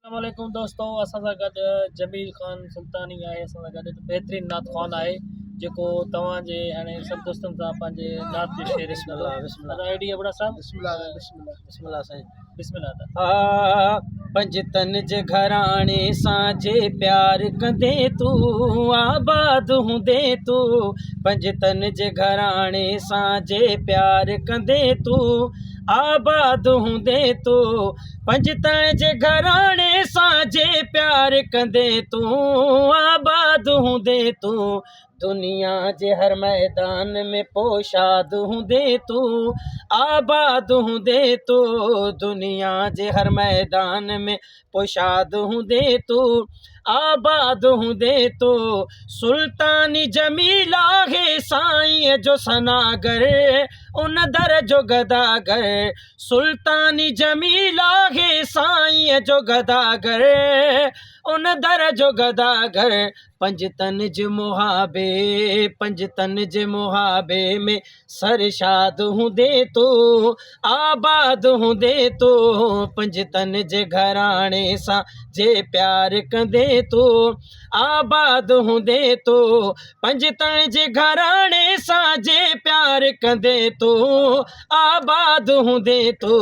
अस्सलामुअलैकुम दोस्तों, असां सां गॾु जमील ख़ान सुल्तानी आहे। असां सां गॾु बेहतरीन नात ख़ान आहे जेको तव्हांजे हाणे सभु दोस्तनि सां पंहिंजे नात जो शेयर आईडी अपना साहब बिस्मिल्लाह साईं। बिस्मिल्लाह। पंजतन जे घराणे सां जे प्यार कंदे तू आबाद हूंदे तू। पंजतन जे घराणे सां जे प्यार कंदे तू आबाद हूंदे तू। पंजतन जे घराणे सां जे प्यार कंदे तू आबाद हूंदे तू। दुनिया जे हर मैदान में पोशाद हूंदे तू आबाद हूंदे तू। दुनिया जे हर मैदान में पोशाद हूंदे तू आबाद हूंदे तू। सुल्तानी जमील आहे साईं जो सनागर उन दर जो गदागर। सुल्तानी जमील आहे साईं जो गदागर उन दर जो गदागर। पंजतन जे मुहाबे पंजतन जे मुहाबे में सरशाद हूंदे तू आबाद हूंदे तू। पंजतन जे घराणे सां जे प्यार कंदे तू आबाद हूंदे तू। पंजतन जे घराणे सां जे प्यार कंदे तू आबाद हूंदे तू।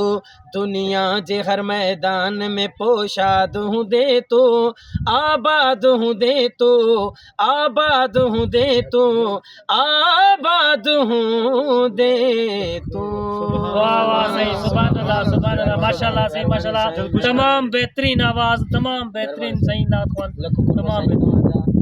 दुनिया जे हर मैदान में पोशाद हूंदे तू आबाद हूंदे तू आबाद हूंदे तू आबाद हूंदे तू। वाह वाह सही, सुभान अल्लाह माशाल्लाह सही माशाल्लाह। तमाम बेहतरीन आवाज़, तमाम बेहतरीन सही नात ख़ान, तमाम बेहतरीन।